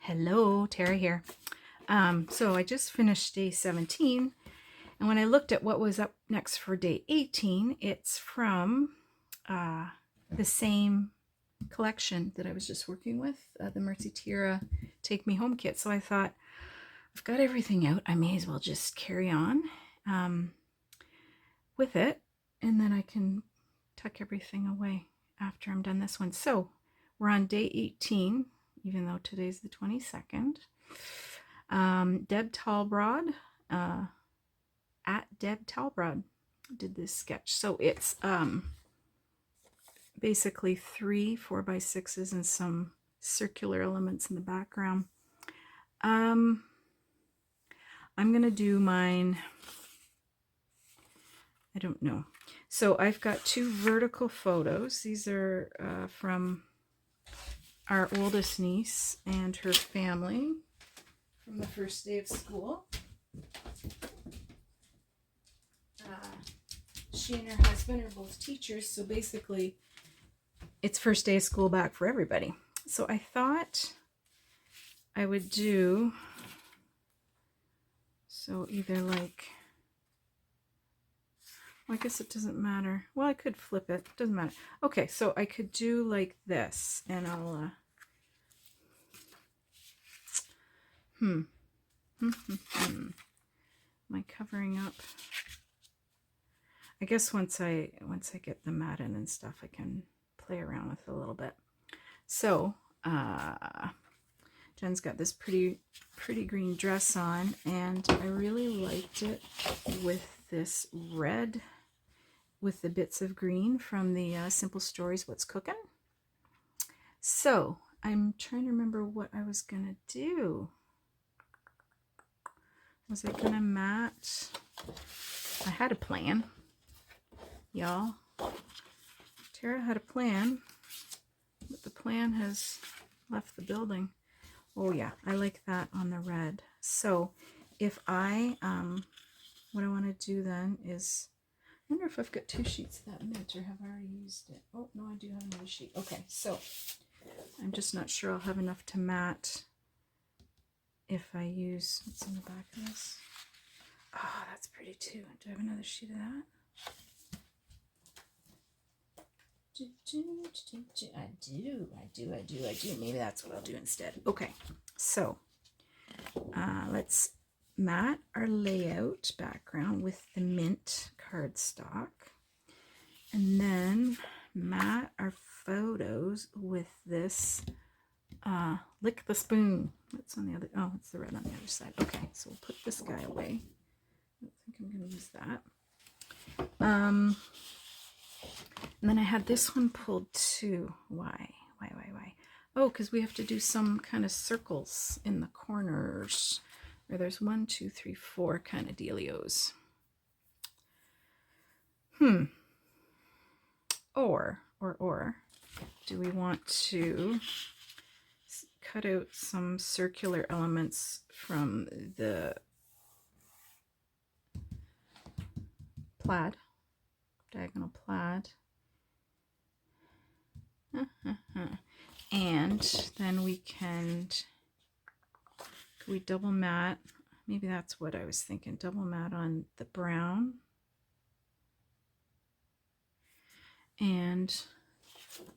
Hello, Tara here. So I just finished day 17, and when I looked at what was up next for day 18, it's from the same collection that I was just working with, the Mercy Tiara Take Me Home kit. So I thought, I've got everything out. I may as well just carry on with it, and then I can tuck everything away after I'm done this one. So we're on day 18, even though today's the 22nd. Deb Tallbroad, at Deb Tallbroad, did this sketch. So it's basically 3 4x6s and some circular elements in the background. I'm gonna do mine, I don't know. So I've got 2 vertical photos. These are from our oldest niece and her family from the first day of school. She and her husband are both teachers, so basically it's first day of school back for everybody. So I thought I would do, so either like, well, I guess it doesn't matter. Well, I could flip it, doesn't matter. Okay, so I could do like this, and I'll am I covering up? I guess once I get the mat in and stuff, I can play around with it a little bit. So Jen's got this pretty green dress on, and I really liked it with this red with the bits of green from the Simple Stories What's Cooking. So I'm trying to remember what I was gonna do. Was I gonna mat? I had a plan, y'all. Tara had a plan, but the plan has left the building. Oh yeah, I like that on the red. So if I, what I want to do then is, I wonder if I've got 2 sheets of that mint, or have I already used it? Oh no, I do have another sheet. Okay, so I'm just not sure I'll have enough to mat if I use, what's in the back of this? Oh, that's pretty too. Do I have another sheet of that? I do. Maybe that's what I'll do instead. Okay, so let's mat our layout background with the mint cardstock, and then mat our photos with this Lick the Spoon. That's on the other, oh, it's the red on the other side. Okay, so we'll put this guy away. I don't think I'm going to use that. And then I had this one pulled too. Why? Oh, because we have to do some kind of circles in the corners. Where there's 1, 2, 3, 4 kind of dealios. Or do we want to cut out some circular elements from the plaid, diagonal plaid, and then we double mat, maybe that's what I was thinking, double mat on the brown and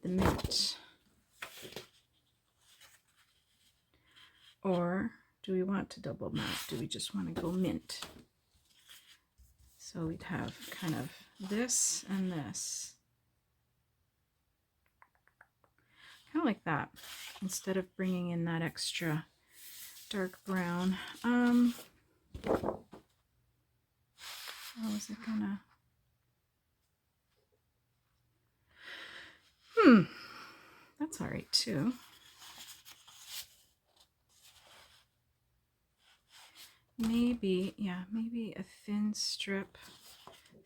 the mint. Or do we want to double mat? Do we just want to go mint? So we'd have kind of this and this. Kind of like that, instead of bringing in that extra dark brown. How is it gonna? That's all right too. Maybe, yeah, maybe a thin strip,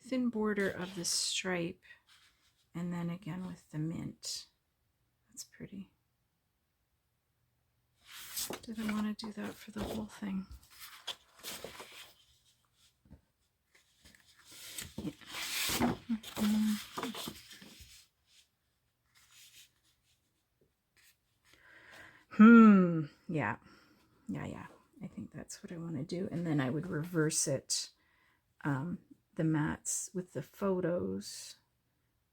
thin border of the stripe, and then again with the mint. That's pretty. Did I want to do that for the whole thing? Yeah. Yeah. Yeah, I think that's what I want to do. And then I would reverse it, the mats with the photos,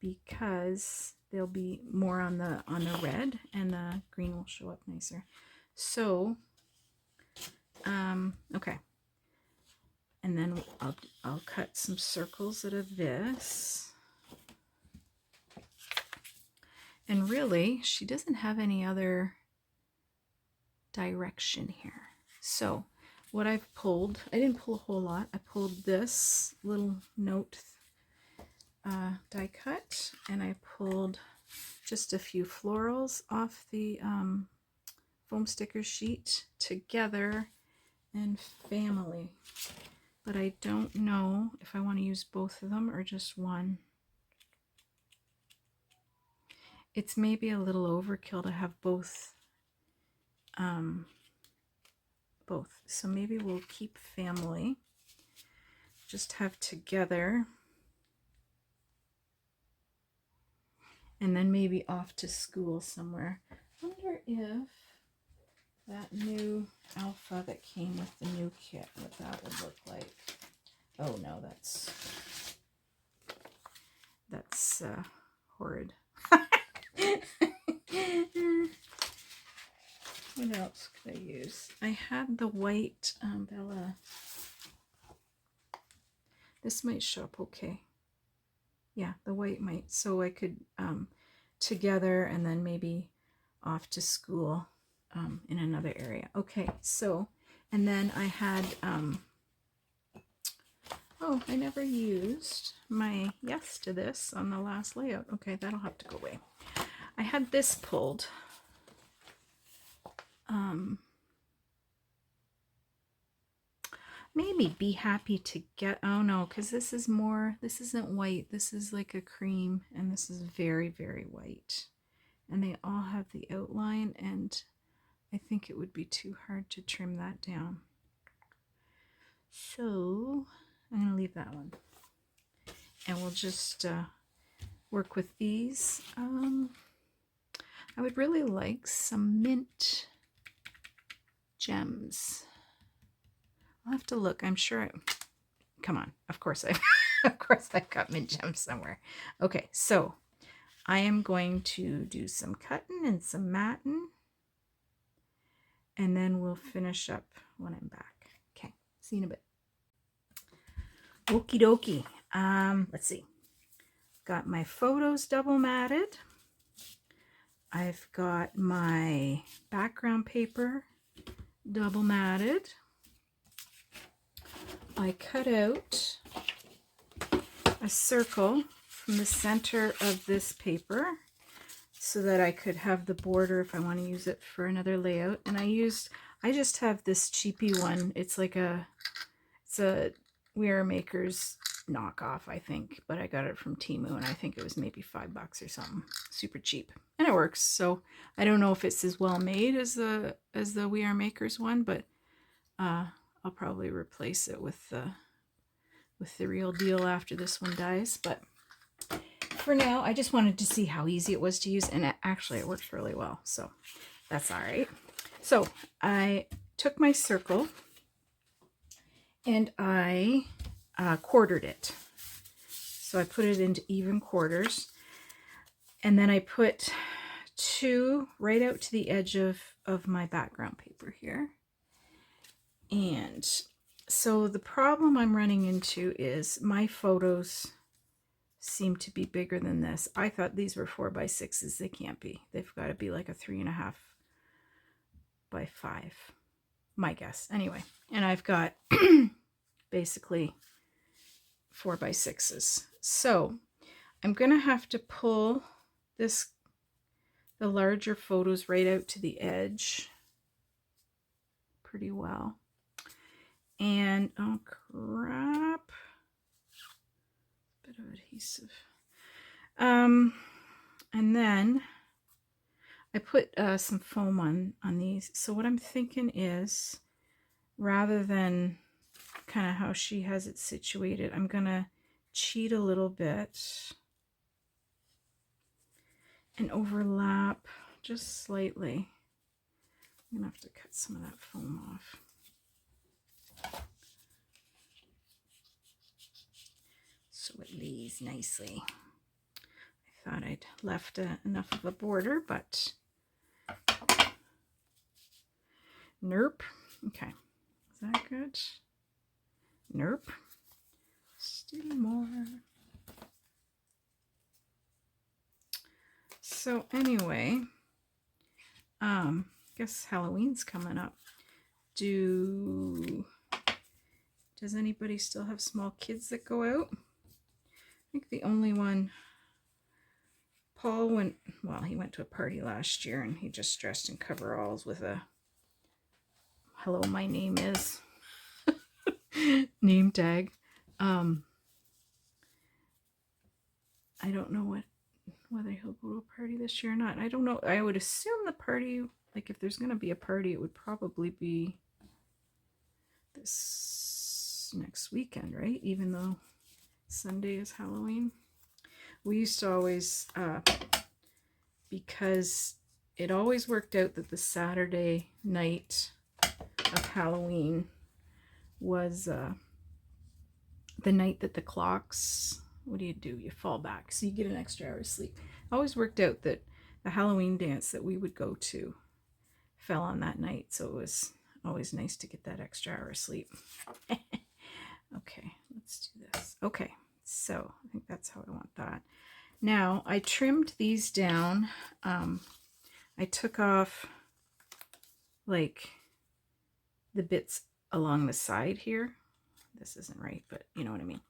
because they'll be more on the red, and the green will show up nicer. So, okay. And then I'll cut some circles out of this. And really, she doesn't have any other direction here. So what I've pulled, I didn't pull a whole lot. I pulled this little note die cut, and I pulled just a few florals off the foam sticker sheet, together and family. But I don't know if I want to use both of them or just one. It's maybe a little overkill to have both. So maybe we'll keep family. Just have together. And then maybe off to school somewhere. I wonder if that new alpha that came with the new kit, what that would look like. Oh no, that's horrid. What else could I use? I had the white Bella. This might show up okay. Yeah, the white might. So I could together, and then maybe off to school in another area. Okay, so, and then I had, oh, I never used my yes to this on the last layout. Okay, that'll have to go away. I had this pulled. Maybe be happy to get, oh no, because this is more, this isn't white, this is like a cream, and this is very, very white. And they all have the outline, and I think it would be too hard to trim that down. So I'm going to leave that one. And we'll just work with these. I would really like some mint gems. I'll have to look. I'm sure. Come on. Of course I've got mint gems somewhere. Okay, so I am going to do some cutting and some matting, and then we'll finish up when I'm back. Okay, see you in a bit. Okie dokie. Let's see. Got my photos double matted. I've got my background paper double matted. I cut out a circle from the center of this paper so that I could have the border if I want to use it for another layout. And I just have this cheapy one. It's like it's a We Are Makers knockoff, I think, but I got it from Temu, and I think it was maybe $5 or something. Super cheap, and it works. So I don't know if it's as well made as the We Are Makers one, but I'll probably replace it with the real deal after this one dies. But for now, I just wanted to see how easy it was to use, and it works really well, so that's all right. So I took my circle and I quartered it. So I put it into even quarters, and then I put 2 right out to the edge of my background paper here. And so the problem I'm running into is my photos seem to be bigger than this. I thought these were 4x6s. They can't be. They've got to be like a 3.5 by 5, my guess. Anyway, and I've got basically 4x6s. So I'm going to have to pull the larger photos right out to the edge pretty well. And oh crap, bit of adhesive. And then I put some foam on these. So what I'm thinking is, rather than kind of how she has it situated, I'm gonna cheat a little bit and overlap just slightly I'm gonna have to cut some of that foam off. So it lays nicely. I thought I'd left enough of a border, but nope. Okay, is that good? Nope. Still more. So anyway, guess Halloween's coming up. Does anybody still have small kids that go out? I think the only one, Paul went, well, he went to a party last year and he just dressed in coveralls with a "Hello, my name is" name tag. I don't know whether he'll go to a party this year or not. I don't know. I would assume the party, like if there's going to be a party, it would probably be this next weekend, right? Even though Sunday is Halloween. We used to always, because it always worked out that the Saturday night of Halloween was the night that the clocks, what do? You fall back, so you get an extra hour of sleep. It always worked out that the Halloween dance that we would go to fell on that night, so it was always nice to get that extra hour of sleep. Okay, let's do this. Okay, so I think that's how I want that. Now I trimmed these down. I took off like the bits along the side here. This isn't right, but you know what I mean.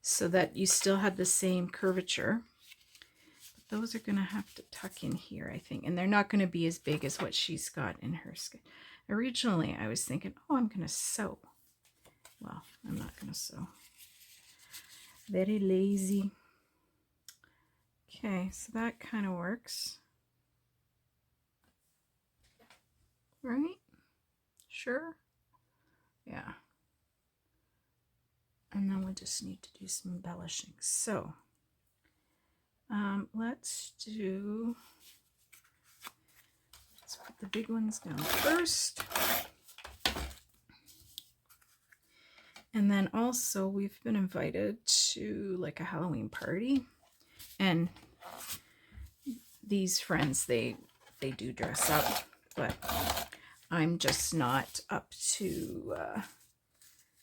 So that you still had the same curvature. But those are going to have to tuck in here, I think. And they're not going to be as big as what she's got in her skin. Originally, I was thinking, oh, I'm going to sew. Well, I'm not going to sew. Very lazy. Okay, so that kind of works. Right? Sure? Yeah. And then we'll just need to do some embellishing. So, let's put the big ones down first. And then also we've been invited to like a Halloween party, and these friends, they do dress up, but I'm just not up to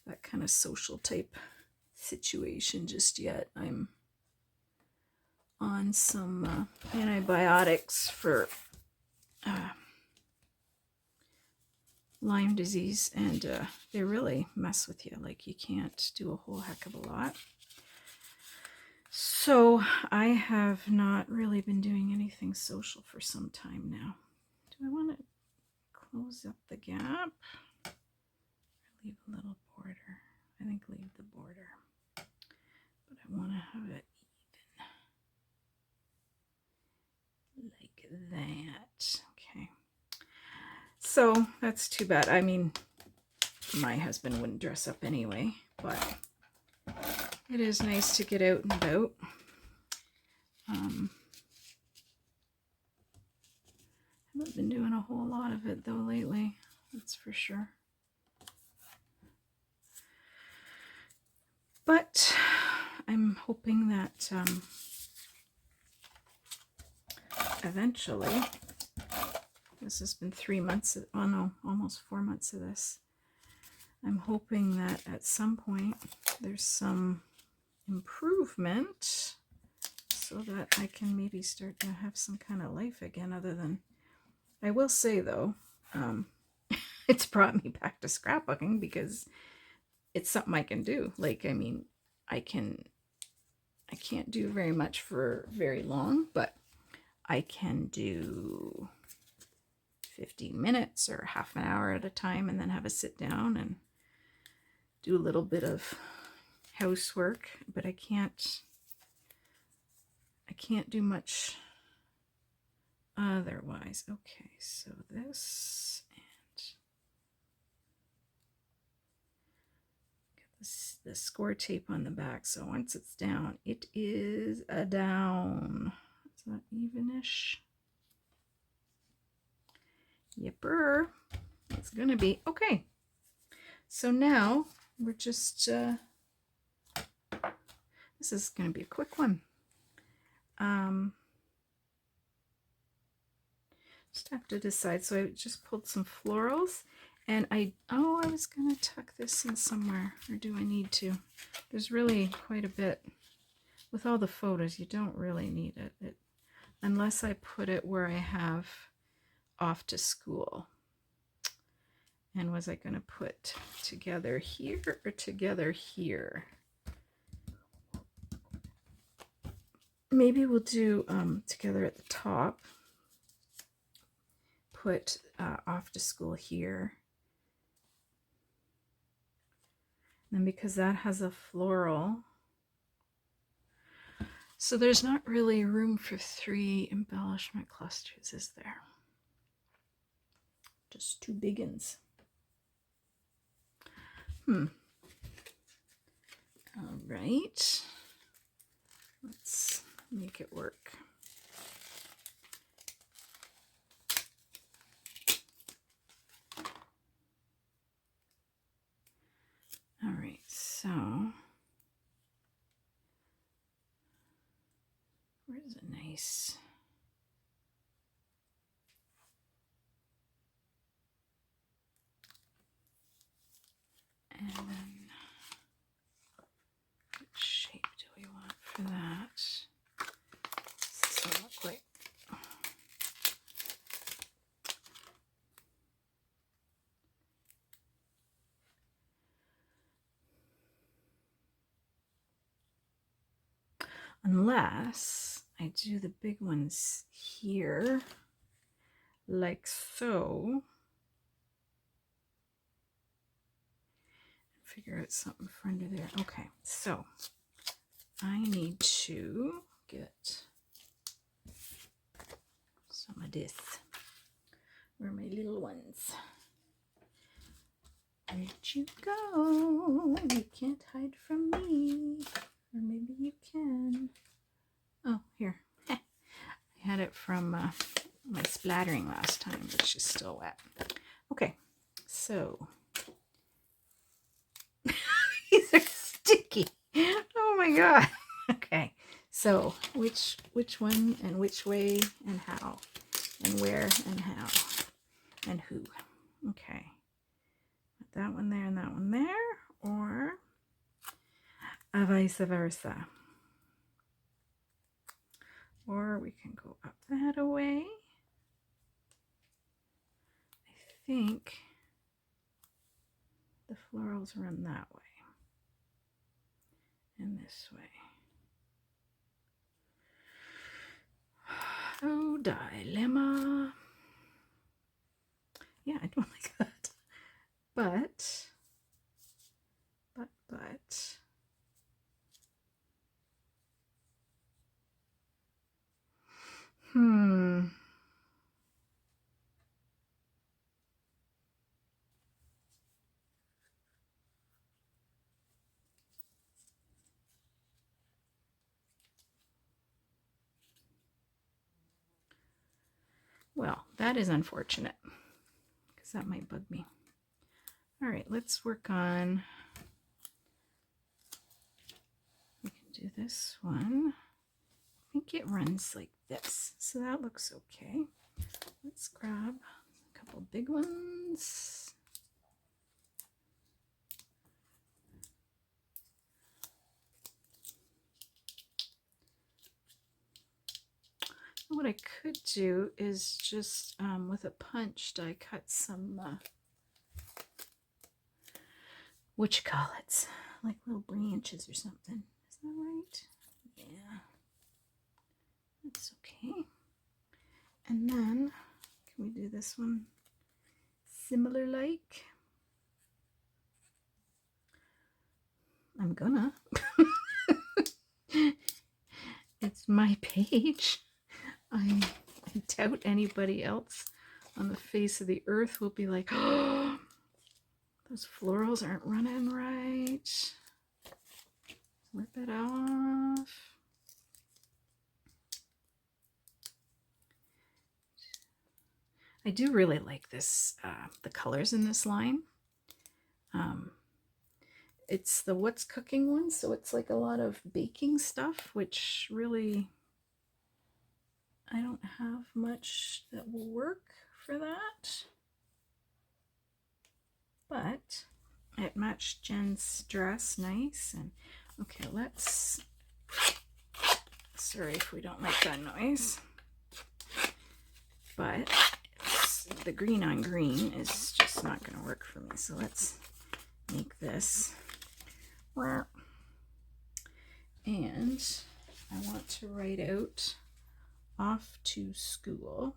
that kind of social type situation just yet. I'm on some antibiotics for Lyme disease, and they really mess with you. Like, you can't do a whole heck of a lot. So I have not really been doing anything social for some time now. Do I want to close up the gap? Or leave a little border? I think leave the border. But I want to have it even. Like that. Okay. So that's too bad. I mean, my husband wouldn't dress up anyway, but it is nice to get out and about. Haven't been doing a whole lot of it though lately, that's for sure. But I'm hoping that eventually, this has been 3 months, oh no, almost 4 months of this. I'm hoping that at some point there's some improvement so that I can maybe start to have some kind of life again, other than, I will say though, it's brought me back to scrapbooking because it's something I can do. Like, I mean, I can't do very much for very long, but I can do 15 minutes or half an hour at a time, and then have a sit down and do a little bit of housework. But I can't do much otherwise. Okay, so this, and get the score tape on the back, so once it's down, it is a down. Is that evenish? Yipper. It's gonna be okay. So now we're just this is gonna be a quick one. Just have to decide. So I just pulled some florals, and I was gonna tuck this in somewhere, or do I need to? There's really quite a bit. With all the photos, you don't really need it, unless I put it where I have off to school. And was I going to put together here or together here? Maybe we'll do together at the top. Put off to school here. And then because that has a floral, so there's not really room for 3 embellishment clusters, is there? Just 2 big ones. All right. Let's make it work. All right, so where's a nice... And then what shape do we want for that? This doesn't look like... Unless I do the big ones here, like so. Figure out something for under there. Okay, so I need to get some of this. Where are my little ones? Where'd you go? You can't hide from me. Or maybe you can. Oh, here. I had it from my splattering last time, but she's still wet. Okay, so these are sticky. Oh my god. Okay, so which one and which way and how and where and how and who? Okay, put that one there and that one there, or vice versa. Or we can go up that way. I think the florals run that way and this way. Oh, dilemma. Yeah, I don't like that. But. Well, that is unfortunate because that might bug me. All right, let's work on, we can do this one. I think it runs like this, so that looks okay. Let's grab a couple big ones. What I could do is just with a punch die cut some what you call it, like little branches or something. Is that right? Yeah, that's okay. And then can we do this one similar like? I'm gonna. It's my page. I doubt anybody else on the face of the earth will be like, oh, those florals aren't running right. Rip it off. I do really like this, the colors in this line. It's the What's Cooking one, so it's like a lot of baking stuff, which really, I don't have much that will work for that. But it matched Jen's dress nice. And okay, let's, sorry if we don't like that noise, but the green on green is just not going to work for me. So let's make this. And I want to write out off to school.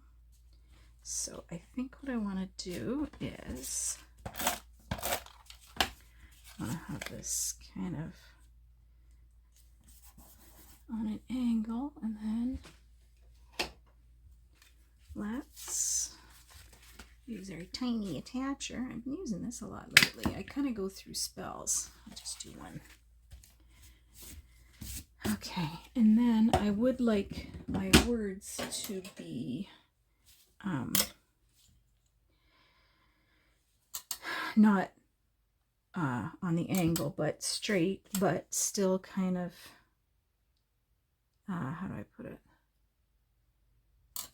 So I think what I want to do is I want to have this kind of on an angle, and then let's use our tiny attacher. I've been using this a lot lately. I kind of go through spells. I'll just do one. Okay, and then I would like my words to be not on the angle, but straight, but still kind of, how do I put it?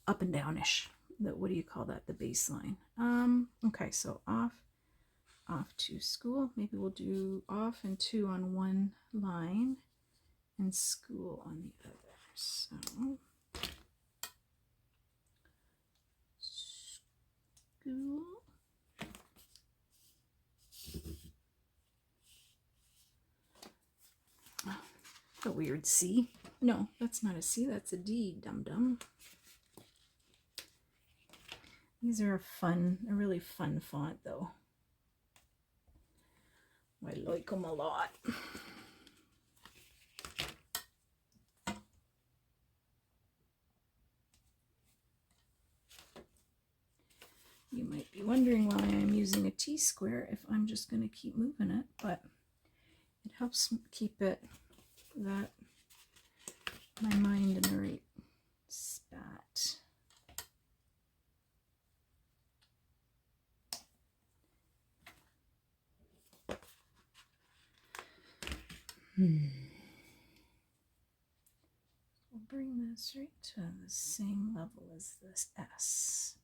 Up and downish. What do you call that? The baseline. Okay, so off to school. Maybe we'll do off and to on one line and school on the other. So school. A weird C. No, that's not a C, that's a D, dum-dum. These are a really fun font though. I like them a lot. You might be wondering why I'm using a T-square if I'm just going to keep moving it, but it helps keep it my mind in the right spot. We'll bring this right to the same level as this S.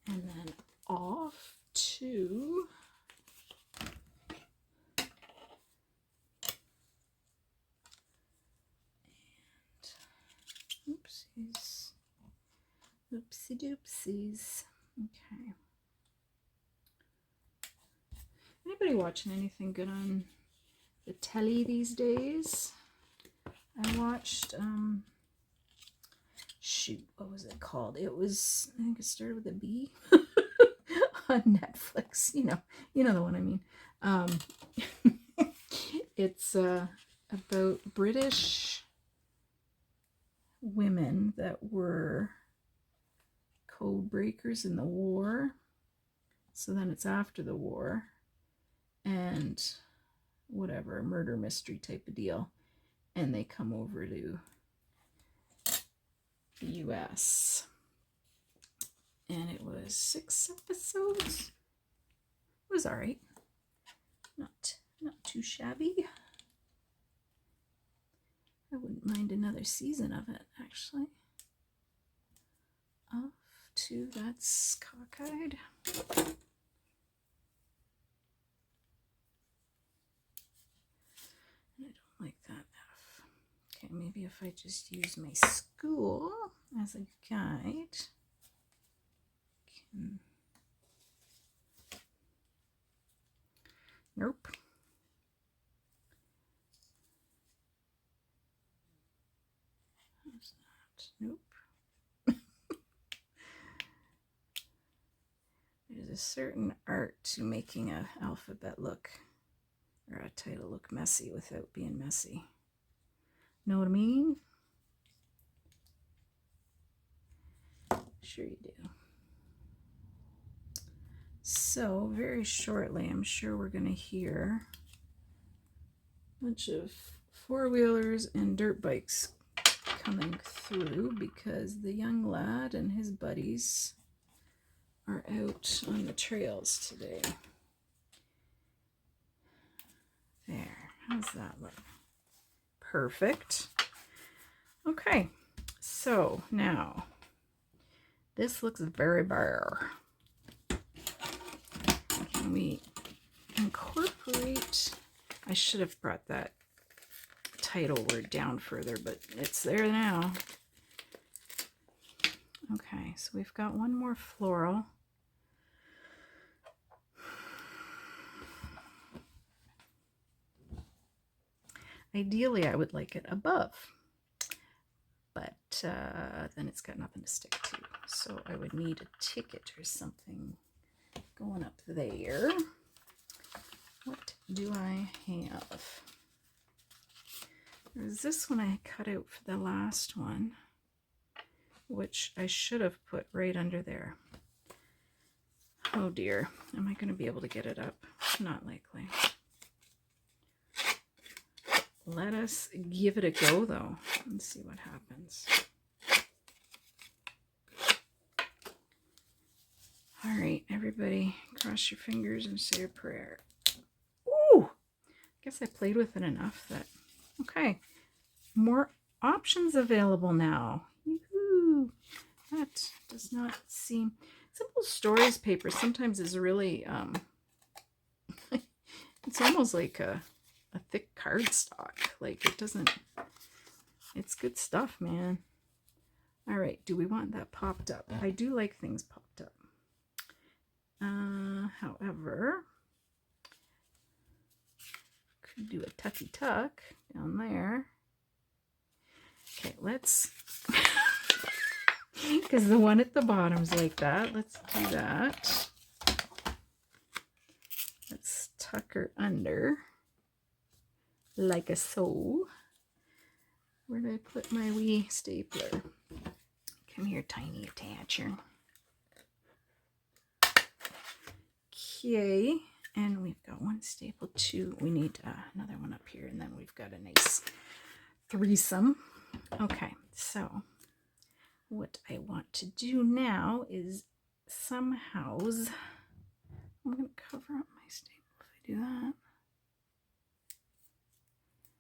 And then off to and oopsies. Oopsie doopsies. Okay. Anybody watching anything good on the telly these days? I watched shoot, what was it called? It was, I think it started with a B. On Netflix, you know the one I mean. It's about British women that were code breakers in the war. So then it's after the war, and whatever, murder mystery type of deal, and they come over to the US. And it was 6 episodes. It was all right. Not too shabby. I wouldn't mind another season of it, actually. Off to, that's cockeyed. I don't like that F. Okay, maybe if I just use my school as a guide. Nope. How's that? Nope. There's a certain art to making an alphabet look, or a title look messy without being messy. Know what I mean? Sure you do. So very shortly, I'm sure we're going to hear a bunch of four-wheelers and dirt bikes coming through because the young lad and his buddies are out on the trails today. There, how's that look? Perfect. Okay, so now this looks very bare. Can we incorporate? I should have brought that title word down further, but it's there now. Okay, so we've got one more floral. Ideally, I would like it above, but then it's got nothing to stick to. So I would need a ticket or something going up there. What do I have? There's this one I cut out for the last one, which I should have put right under there. Oh dear, am I going to be able to get it up? Not likely. Let us give it a go though and see what happens. All right, everybody, cross your fingers and say a prayer. Ooh, I guess I played with it enough that, okay, more options available now. Yoo-hoo. That does not seem, Simple Stories paper sometimes is really, it's almost like a thick cardstock. Like it doesn't, it's good stuff, man. All right, do we want that popped up? I do like things popped up. However, could do a tucky tuck down there. Okay, let's, because the one at the bottom's like that. Let's do that. Let's tuck her under like a so. Where did I put my wee stapler? Come here, tiny attacher. Okay, and we've got one staple, two. We need another one up here, and then we've got a nice threesome. Okay, so what I want to do now is somehow, I'm going to cover up my staple if I do that.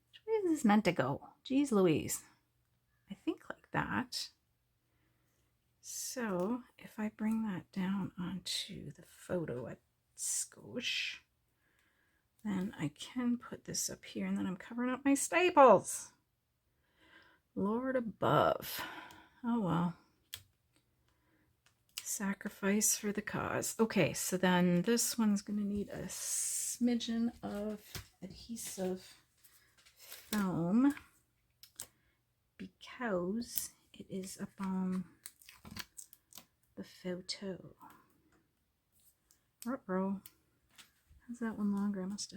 Which way is this meant to go? Jeez Louise. I think like that. So if I bring that down onto the photo at skosh, then I can put this up here, and then I'm covering up my staples. Lord above. Oh well. Sacrifice for the cause. Okay, so then this one's going to need a smidgen of adhesive foam because it is up on the photo. Ruh-roh. How's that one longer? I must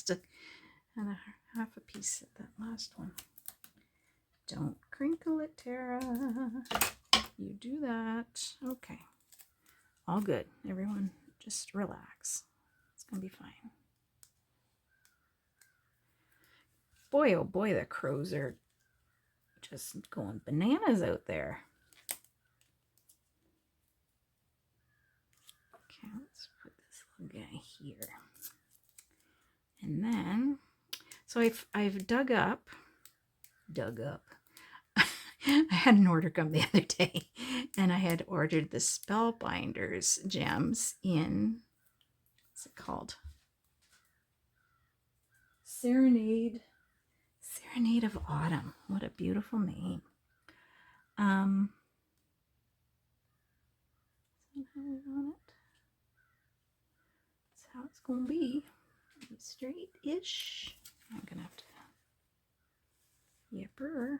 have had a half a piece of that last one. Don't crinkle it, Tara. You do that. Okay. All good. Everyone just relax. It's going to be fine. Boy, oh boy, the crows are just going bananas out there. Okay, let's put this little guy here. And then, so I've dug up. I had an order come the other day, and I had ordered the Spellbinders gems in, what's it called? Serenade of Autumn. What a beautiful name. Is that how we want it? That's how it's gonna be. Straight-ish. I'm gonna have to yipper.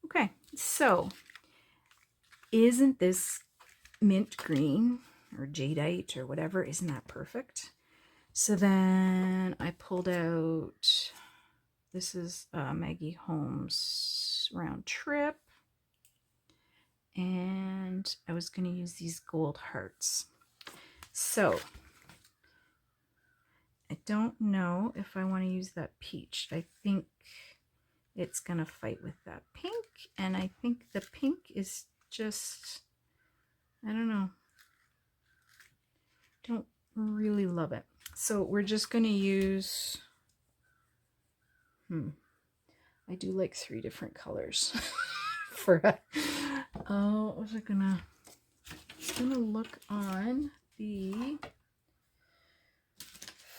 Okay, so isn't this mint green or jadeite or whatever? Isn't that perfect? So then I pulled out, this is Maggie Holmes Round Trip, and I was going to use these gold hearts. So I don't know if I want to use that peach. I think it's going to fight with that pink. And I think the pink is just, I don't know, don't really love it. So we're just going to use, I do like 3 different colors for, what was I gonna, I'm gonna look on the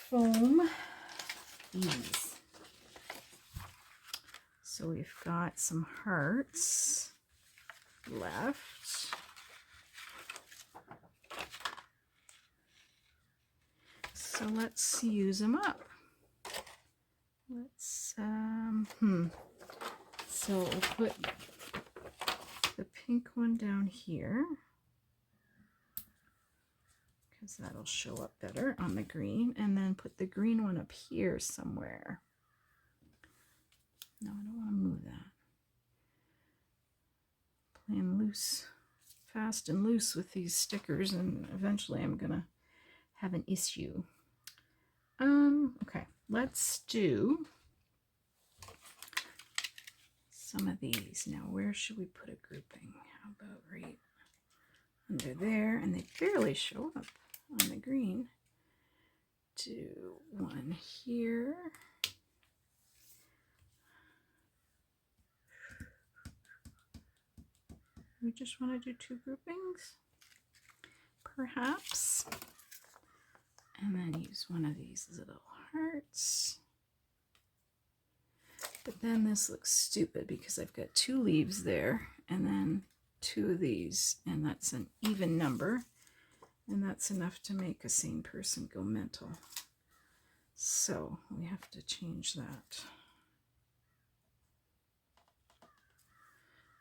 foam, these. So we've got some hearts left. So let's use them up. Let's, so we'll put the pink one down here, because that'll show up better on the green, and then put the green one up here somewhere. No, I don't want to move that. Playing loose, fast and loose with these stickers, and eventually I'm gonna have an issue. Okay, let's do some of these. Now, where should we put a grouping? How about right under there? And they barely show up on the green. Do one here. We just want to do 2 groupings, perhaps. And then use one of these little hearts. But then this looks stupid because I've got 2 leaves there and then 2 of these, and that's an even number, and that's enough to make a sane person go mental. So we have to change that.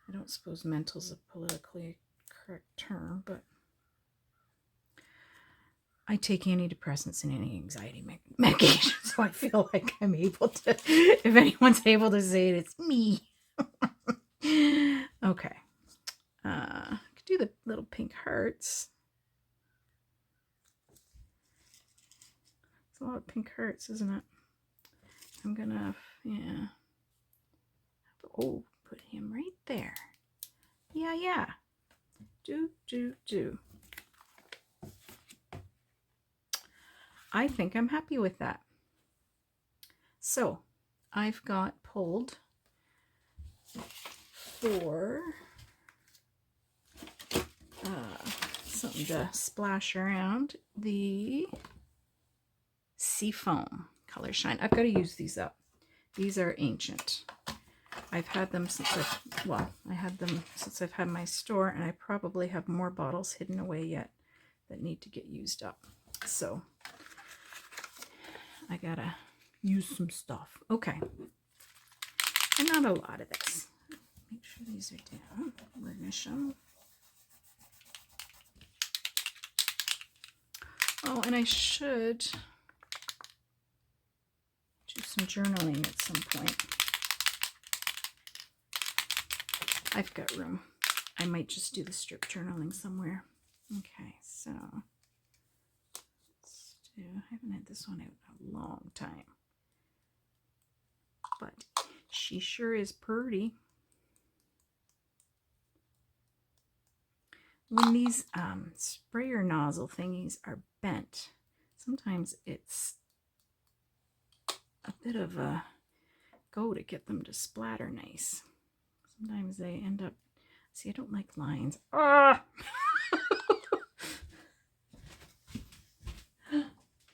I don't suppose mental is a politically correct term, but I take antidepressants and anti-anxiety medication, so I feel like I'm able to, if anyone's able to say it, it's me. Okay. I could do the little pink hearts. It's a lot of pink hearts, isn't it? I'm gonna, yeah. Oh, put him right there. Yeah. Do. I think I'm happy with that. So I've got pulled for something to splash around the Seafoam Color Shine. I've got to use these up. These are ancient. I've had them since I had them since I've had my store, and I probably have more bottles hidden away yet that need to get used up. So I gotta use some stuff. Okay. And not a lot of this. Make sure these are down. Burnish them. Oh, and I should do some journaling at some point. I've got room. I might just do the strip journaling somewhere. Okay, so let's do, I haven't had this one out in a long time, but she sure is pretty. When these sprayer nozzle thingies are bent, sometimes it's a bit of a go to get them to splatter nice. Sometimes they end up, see, I don't like lines. Ah!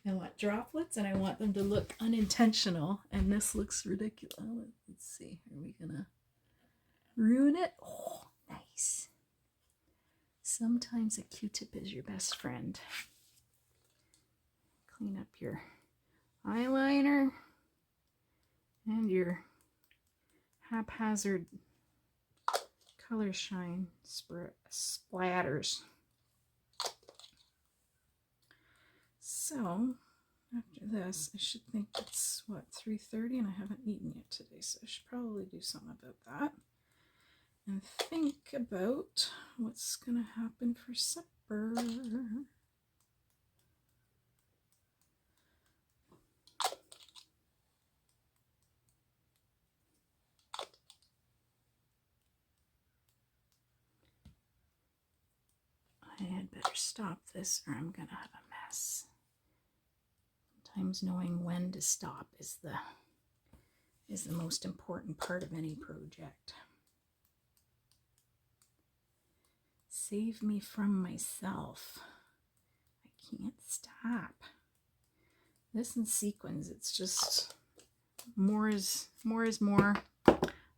I want droplets and I want them to look unintentional, and this looks ridiculous. Let's see, are we gonna ruin it? Oh, nice. Sometimes a Q-tip is your best friend. Clean up your eyeliner and your haphazard color shine splatters. So after this, I should think it's what, 3:30, and I haven't eaten yet today, so I should probably do something about that and think about what's gonna happen for supper. stop this or I'm gonna have a mess. Sometimes knowing when to stop is the most important part of any project. Save me from myself. I can't stop. This in sequins, it's just more is more.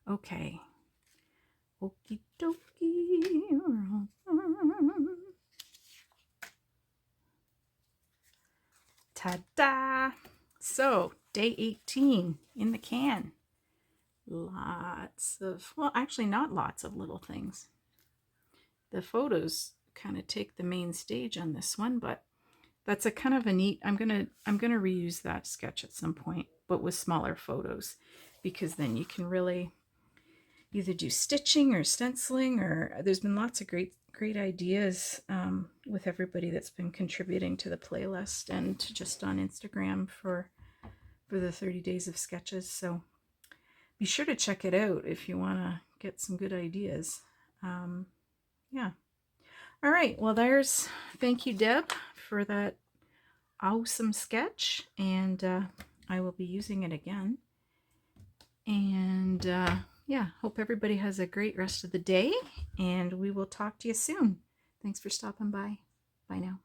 Okay. Okie dokie. Ta-da! So, day 18 in the can. Lots of, well, actually not lots of little things. The photos kind of take the main stage on this one, but that's a kind of a neat, I'm gonna reuse that sketch at some point, but with smaller photos, because then you can really either do stitching or stenciling, or there's been lots of great ideas with everybody that's been contributing to the playlist and just on Instagram for the 30 days of sketches. So be sure to check it out if you want to get some good ideas. Yeah. All right. Well, thank you, Deb, for that awesome sketch. And I will be using it again. And yeah, hope everybody has a great rest of the day. And we will talk to you soon. Thanks for stopping by. Bye now.